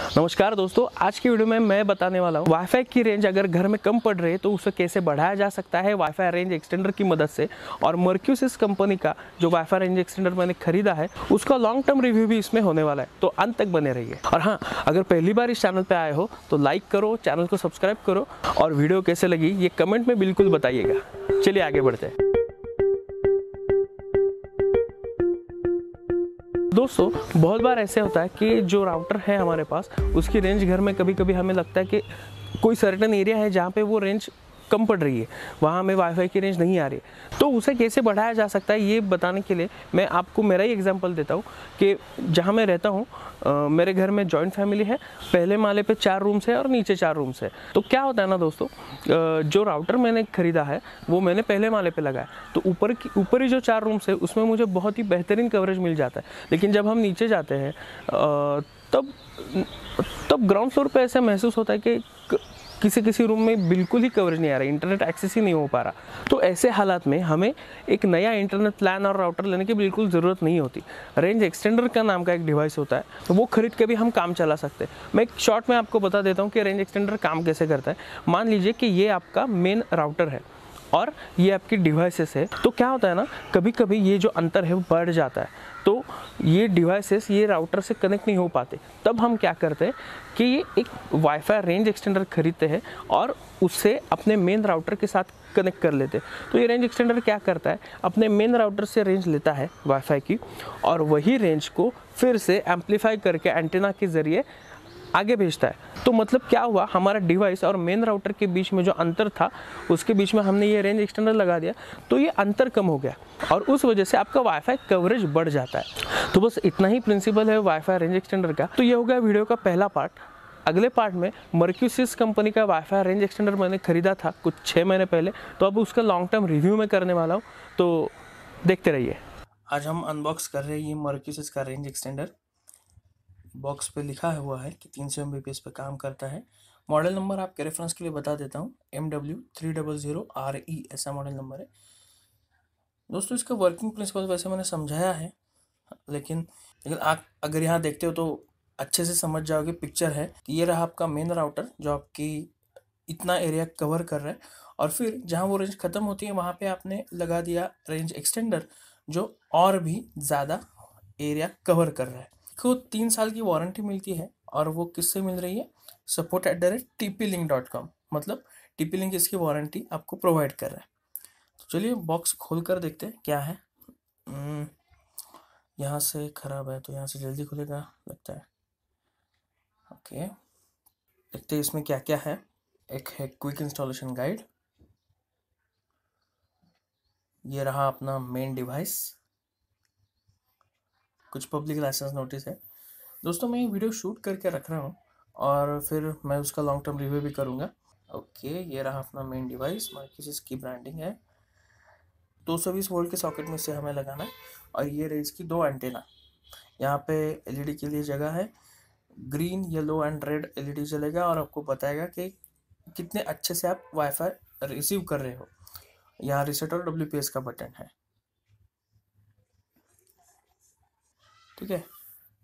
नमस्कार दोस्तों, आज की वीडियो में मैं बताने वाला हूँ वाईफाई की रेंज अगर घर में कम पड़ रही है तो उसे कैसे बढ़ाया जा सकता है वाईफाई रेंज एक्सटेंडर की मदद से। और मर्क्यूसिस कंपनी का जो वाईफाई रेंज एक्सटेंडर मैंने खरीदा है उसका लॉन्ग टर्म रिव्यू भी इसमें होने वाला है, तो अंत तक बने रहिए। और हाँ, अगर पहली बार इस चैनल पर आए हो तो लाइक करो, चैनल को सब्सक्राइब करो और वीडियो कैसे लगी ये कमेंट में बिल्कुल बताइएगा। चलिए आगे बढ़ते हैं। दोस्तों, बहुत बार ऐसे होता है कि जो राउटर है हमारे पास उसकी रेंज घर में कभी कभी हमें लगता है कि कोई सर्टेन एरिया है जहाँ पे वो रेंज कम पड़ रही है, वहाँ हमें वाईफाई की रेंज नहीं आ रही है। तो उसे कैसे बढ़ाया जा सकता है ये बताने के लिए मैं आपको मेरा ही एग्जांपल देता हूँ कि जहाँ मैं रहता हूँ मेरे घर में जॉइंट फैमिली है। पहले माले पे 4 रूम्स है और नीचे 4 रूम्स है। तो क्या होता है ना दोस्तों, जो राउटर मैंने खरीदा है वो मैंने पहले माले पे लगाया, तो ऊपर ही जो 4 रूम्स है उसमें मुझे बहुत ही बेहतरीन कवरेज मिल जाता है। लेकिन जब हम नीचे जाते हैं तब ग्राउंड फ्लोर पे ऐसा महसूस होता है कि किसी रूम में बिल्कुल ही कवरेज नहीं आ रहा, इंटरनेट एक्सेस ही नहीं हो पा रहा। तो ऐसे हालात में हमें एक नया इंटरनेट प्लान और राउटर लेने की बिल्कुल ज़रूरत नहीं होती। रेंज एक्सटेंडर का नाम का एक डिवाइस होता है, तो वो खरीद के भी हम काम चला सकते हैं। मैं एक शॉर्ट में आपको बता देता हूँ कि रेंज एक्सटेंडर काम कैसे करता है। मान लीजिए कि ये आपका मेन राउटर है और ये आपकी डिवाइसेस है। तो क्या होता है ना, कभी कभी ये जो अंतर है वो बढ़ जाता है, तो ये डिवाइसेस ये राउटर से कनेक्ट नहीं हो पाते। तब हम क्या करते हैं कि ये एक वाईफाई रेंज एक्सटेंडर खरीदते हैं और उससे अपने मेन राउटर के साथ कनेक्ट कर लेते हैं। तो ये रेंज एक्सटेंडर क्या करता है, अपने मेन राउटर से रेंज लेता है वाईफाई की और वही रेंज को फिर से एम्पलीफाई करके एंटीना के ज़रिए आगे भेजता है। तो मतलब क्या हुआ, हमारा डिवाइस और मेन राउटर के बीच में जो अंतर था उसके बीच में हमने ये रेंज एक्सटेंडर लगा दिया, तो ये अंतर कम हो गया और उस वजह से आपका वाईफाई कवरेज बढ़ जाता है। तो बस इतना ही प्रिंसिपल है वाईफाई रेंज एक्सटेंडर का। तो ये हो गया वीडियो का पहला पार्ट। अगले पार्ट में मर्क्यूसिस कंपनी का वाईफाई रेंज एक्सटेंडर मैंने खरीदा था कुछ 6 महीने पहले, तो अब उसका लॉन्ग टर्म रिव्यू में करने वाला हूँ, तो देखते रहिए। आज हम अनबॉक्स कर रहे हैं ये मर्क्यूसिस का रेंज एक्सटेंडर। बॉक्स पे लिखा हुआ है कि 300 Mbps पे काम करता है। मॉडल नंबर आपके रेफरेंस के लिए बता देता हूँ, MW300RE ऐसा मॉडल नंबर है। दोस्तों, इसका वर्किंग प्रिंसिपल वैसे मैंने समझाया है, लेकिन आप अगर यहाँ देखते हो तो अच्छे से समझ जाओगे। पिक्चर है कि ये रहा आपका मेन राउटर जो आपकी इतना एरिया कवर कर रहा है, और फिर जहाँ वो रेंज ख़त्म होती है वहाँ पे आपने लगा दिया रेंज एक्सटेंडर जो और भी ज़्यादा एरिया कवर कर रहा है। को 3 साल की वारंटी मिलती है और वो किससे मिल रही है, support@tplink.com। मतलब TP-Link इसकी वारंटी आपको प्रोवाइड कर रहा है। तो चलिए बॉक्स खोल कर देखते हैं क्या है। यहाँ से ख़राब है तो यहाँ से जल्दी खुलेगा लगता है। ओके, देखते हैं इसमें क्या क्या है। एक है क्विक इंस्टॉलेशन गाइड, ये रहा अपना मेन डिवाइस, कुछ पब्लिक लाइसेंस नोटिस है। दोस्तों, मैं ये वीडियो शूट करके रख रहा हूँ और फिर मैं उसका लॉन्ग टर्म रिव्यू भी करूँगा। ओके, ये रहा अपना मेन डिवाइस, मर्क्यूसिस की ब्रांडिंग है। 220 वोल्ट के सॉकेट में से हमें लगाना है और ये रही इसकी 2 एंटेना। यहाँ पे एलईडी के लिए जगह है, green, yellow and red LED जलेगा और आपको बताएगा कि कितने अच्छे से आप वाईफाई रिसीव कर रहे हो। यहाँ रीसेट और WPS का बटन है, ठीक है।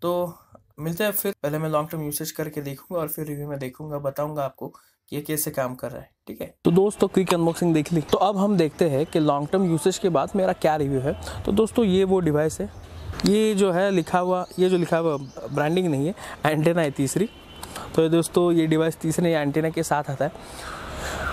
तो मिलते हैं फिर। पहले मैं लॉन्ग टर्म यूसेज करके देखूंगा और फिर रिव्यू में देखूंगा, बताऊंगा आपको कि ये कैसे काम कर रहा है, ठीक है। तो दोस्तों, क्विक अनबॉक्सिंग देख ली, तो अब हम देखते हैं कि लॉन्ग टर्म यूसेज के बाद मेरा क्या रिव्यू है। तो दोस्तों, ये वो डिवाइस है, ये जो है लिखा हुआ, ये जो लिखा हुआ ब्रांडिंग नहीं है, एंटेना है तीसरी। तो दोस्तों, ये डिवाइस तीसरे एंटेना के साथ आता है।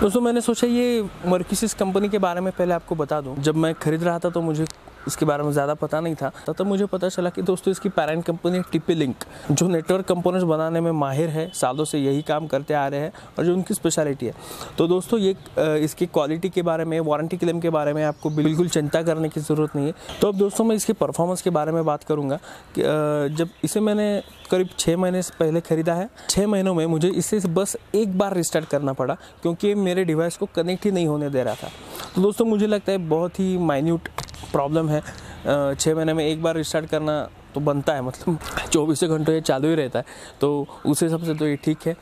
दोस्तों, मैंने सोचा ये मर्क्यूसिस कंपनी के बारे में पहले आपको बता दूं। जब मैं खरीद रहा था तो मुझे इसके बारे में ज़्यादा पता नहीं था, तब मुझे पता चला कि दोस्तों इसकी पेरेंट कंपनी TP-Link जो नेटवर्क कंपोनेंट्स बनाने में माहिर है, सालों से यही काम करते आ रहे हैं और जो उनकी स्पेशलिटी है। तो दोस्तों, ये इसकी क्वालिटी के बारे में, वारंटी क्लेम के बारे में आपको बिल्कुल चिंता करने की ज़रूरत नहीं है। तो अब दोस्तों, मैं इसके परफॉर्मेंस के बारे में बात करूँगा। जब इसे मैंने करीब 6 महीने से पहले ख़रीदा है, 6 महीनों में मुझे इसे बस एक बार रिस्टार्ट करना पड़ा क्योंकि मेरे डिवाइस को कनेक्ट ही नहीं होने दे रहा था। तो दोस्तों, मुझे लगता है बहुत ही माइन्यूट प्रॉब्लम है। 6 महीने में एक बार रिस्टार्ट करना तो बनता है, मतलब 24 घंटों ये चालू ही रहता है, तो उस हिसाब से तो ये ठीक है।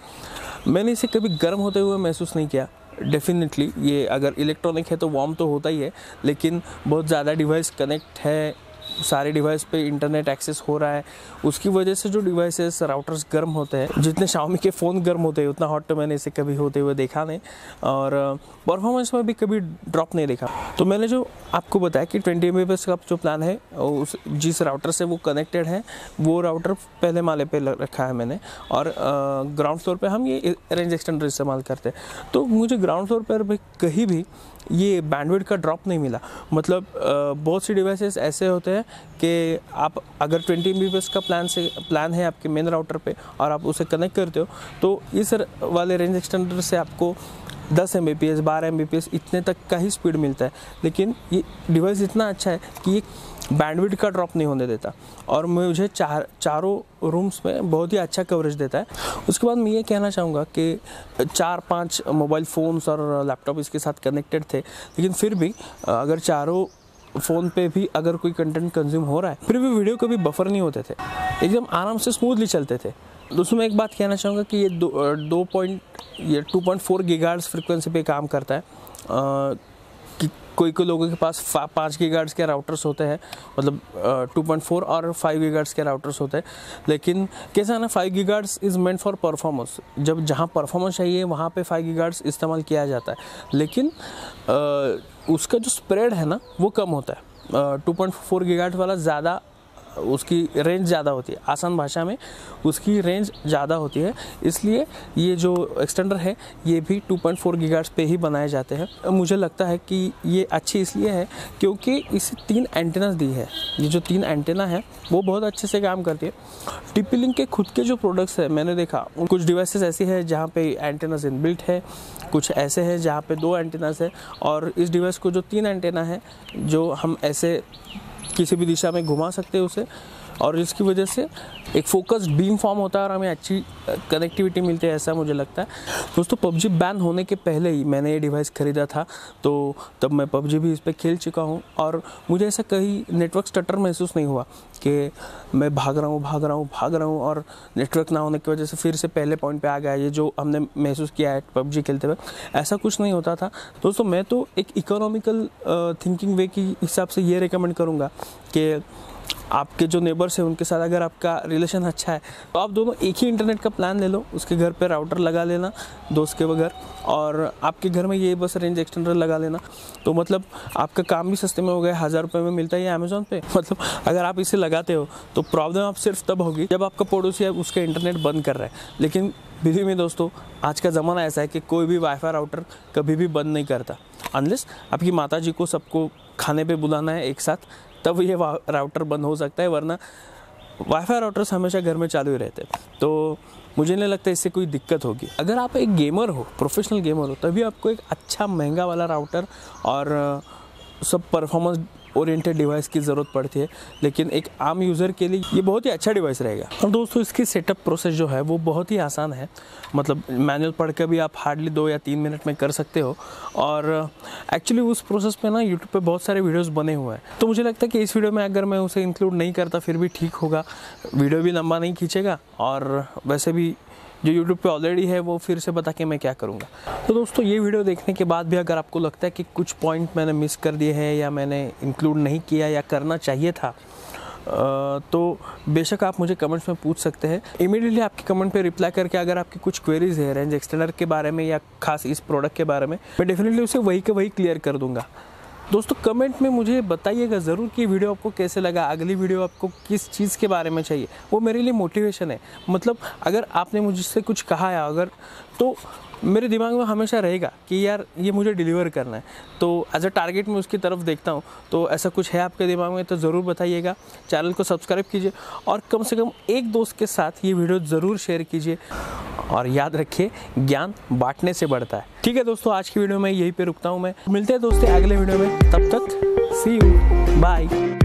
मैंने इसे कभी गर्म होते हुए महसूस नहीं किया। डेफिनेटली ये अगर इलेक्ट्रॉनिक है तो वार्म तो होता ही है, लेकिन बहुत ज़्यादा डिवाइस कनेक्ट है सारे डिवाइस पे इंटरनेट एक्सेस हो रहा है, उसकी वजह से जो डिवाइसेस राउटर्स गर्म होते हैं, जितने Xiaomi के फ़ोन गर्म होते हैं उतना हॉट तो मैंने इसे कभी होते हुए देखा नहीं, और परफॉर्मेंस में भी कभी ड्रॉप नहीं देखा। तो मैंने जो आपको बताया कि 20 Mbps का जो प्लान है उस जिस राउटर से वो कनेक्टेड है वो राउटर पहले माले पे रखा है मैंने, और ग्राउंड फ्लोर पे हम ये रेंज एक्सटेंडर इस्तेमाल करते हैं। तो मुझे ग्राउंड फ्लोर पर भी कहीं भी ये बैंडविड्थ का ड्रॉप नहीं मिला। मतलब बहुत सी डिवाइसेस ऐसे होते हैं कि आप अगर 20 Mbps का प्लान है आपके मेन राउटर पे और आप उसे कनेक्ट करते हो तो इस वाले रेंज एक्सटेंडर से आपको 10 Mbps 12 Mbps इतने तक का ही स्पीड मिलता है। लेकिन ये डिवाइस इतना अच्छा है कि ये बैंडविड्थ का ड्रॉप नहीं होने देता और मुझे चारों रूम्स में बहुत ही अच्छा कवरेज देता है। उसके बाद मैं ये कहना चाहूँगा कि 4-5 मोबाइल फ़ोन्स और लैपटॉप इसके साथ कनेक्टेड थे, लेकिन फिर भी अगर चारों फ़ोन पे भी अगर कोई कंटेंट कंज्यूम हो रहा है फिर भी वीडियो कभी बफर नहीं होते थे, एकदम आराम से स्मूथली चलते थे। दोस्तों मैं एक बात कहना चाहूँगा कि ये 2.4 गीगाहर्ट्ज़ फ्रिक्वेंसी पे काम करता है। कि कोई लोगों के पास 5 गीगाहर्ट्ज़ के राउटर्स होते हैं, मतलब 2.4 और 5 गीगाहर्ट्ज़ के राउटर्स होते हैं। लेकिन कैसा है ना, 5 gigahertz is meant for performance, जब जहाँ परफॉर्मेंस चाहिए वहाँ पे 5 गीगाहर्ट्ज़ इस्तेमाल किया जाता है। लेकिन उसका जो स्प्रेड है ना वो कम होता है। 2.4 गीगाहर्ट्ज़ वाला ज़्यादा, उसकी रेंज ज़्यादा होती है, आसान भाषा में उसकी रेंज ज़्यादा होती है, इसलिए ये जो एक्सटेंडर है ये भी 2.4 गीगाहर्ट्ज़ पे ही बनाए जाते हैं। मुझे लगता है कि ये अच्छी इसलिए है क्योंकि इसे 3 एंटेनास दी है। ये जो 3 एंटेना है वो बहुत अच्छे से काम करती है। TP-Link के खुद के जो प्रोडक्ट्स है मैंने देखा, कुछ डिवाइसेस ऐसी है जहाँ पे एंटेनास इनबिल्ट है, कुछ ऐसे हैं जहाँ पे 2 एंटेनास है, और इस डिवाइस को जो 3 एंटेना है जो हम ऐसे किसी भी दिशा में घुमा सकते हैं उसे, और इसकी वजह से एक फोकस्ड बीम फॉर्म होता है और हमें अच्छी कनेक्टिविटी मिलती है, ऐसा मुझे लगता है। दोस्तों PUBG बैन होने के पहले ही मैंने ये डिवाइस ख़रीदा था, तो तब मैं PUBG भी इस पर खेल चुका हूँ और मुझे ऐसा कहीं नेटवर्क स्टटर महसूस नहीं हुआ कि मैं भाग रहा हूँ और नेटवर्क ना होने की वजह से फिर से पहले पॉइंट पे आ गया, ये जो हमने महसूस किया है PUBG खेलते हुए, ऐसा कुछ नहीं होता था। दोस्तों मैं तो एक इकोनॉमिकल थिंकिंग वे के हिसाब से ये रिकमेंड करूँगा कि आपके जो नेबर्स हैं उनके साथ अगर आपका रिलेशन अच्छा है तो आप दोनों एक ही इंटरनेट का प्लान ले लो, उसके घर पे राउटर लगा लेना दोस्त के बगैर, और आपके घर में ये बस रेंज एक्सटेंडर लगा लेना, तो मतलब आपका काम भी सस्ते में हो गया। 1000 रुपये में मिलता है ये अमेज़ॉन पे। मतलब अगर आप इसे लगाते हो तो प्रॉब्लम आप सिर्फ तब होगी जब आपका पड़ोसी उसका इंटरनेट बंद कर रहा है। लेकिन बिल्कुल में दोस्तों आज का ज़माना ऐसा है कि कोई भी वाईफाई राउटर कभी भी बंद नहीं करता, अनलेस आपकी माताजी को सबको खाने पे बुलाना है एक साथ, तब ये राउटर बंद हो सकता है, वरना वाईफाई राउटर्स हमेशा घर में चालू ही रहते हैं। तो मुझे नहीं लगता इससे कोई दिक्कत होगी। अगर आप एक गेमर हो, प्रोफेशनल गेमर हो, तभी आपको एक अच्छा महंगा वाला राउटर और सब परफॉर्मेंस ओरिएंटेड डिवाइस की ज़रूरत पड़ती है, लेकिन एक आम यूज़र के लिए ये बहुत ही अच्छा डिवाइस रहेगा। और दोस्तों इसकी सेटअप प्रोसेस जो है वो बहुत ही आसान है, मतलब मैनुअल पढ़ के भी आप हार्डली 2 या 3 मिनट में कर सकते हो, और एक्चुअली उस प्रोसेस पे ना यूट्यूब पे बहुत सारे वीडियोस बने हुए हैं। तो मुझे लगता है कि इस वीडियो में अगर मैं उसे इंक्लूड नहीं करता फिर भी ठीक होगा, वीडियो भी लंबा नहीं खींचेगा, और वैसे भी जो YouTube पे ऑलरेडी है वो फिर से बता के मैं क्या करूँगा। तो दोस्तों ये वीडियो देखने के बाद भी अगर आपको लगता है कि कुछ पॉइंट मैंने मिस कर दिए हैं या मैंने इंक्लूड नहीं किया या करना चाहिए था, तो बेशक आप मुझे कमेंट्स में पूछ सकते हैं। इमीडिएटली आपके कमेंट पे रिप्लाई करके अगर आपकी कुछ क्वेरीज है रेंज एक्सटेंडर के बारे में या खास इस प्रोडक्ट के बारे में, मैं डेफिनेटली उसे वही के वही क्लियर कर दूँगा। दोस्तों कमेंट में मुझे बताइएगा ज़रूर कि वीडियो आपको कैसे लगा, अगली वीडियो आपको किस चीज़ के बारे में चाहिए, वो मेरे लिए मोटिवेशन है। मतलब अगर आपने मुझसे कुछ कहा है अगर, तो मेरे दिमाग में हमेशा रहेगा कि यार ये मुझे डिलीवर करना है, तो एज अ टारगेट मैं उसकी तरफ देखता हूँ। तो ऐसा कुछ है आपके दिमाग में तो ज़रूर बताइएगा। चैनल को सब्सक्राइब कीजिए और कम से कम एक दोस्त के साथ ये वीडियो ज़रूर शेयर कीजिए, और याद रखिए ज्ञान बांटने से बढ़ता है। ठीक है दोस्तों, आज की वीडियो में यहीं पे रुकता हूँ मैं। मिलते हैं दोस्तों अगले वीडियो में, तब तक सी यू, बाय।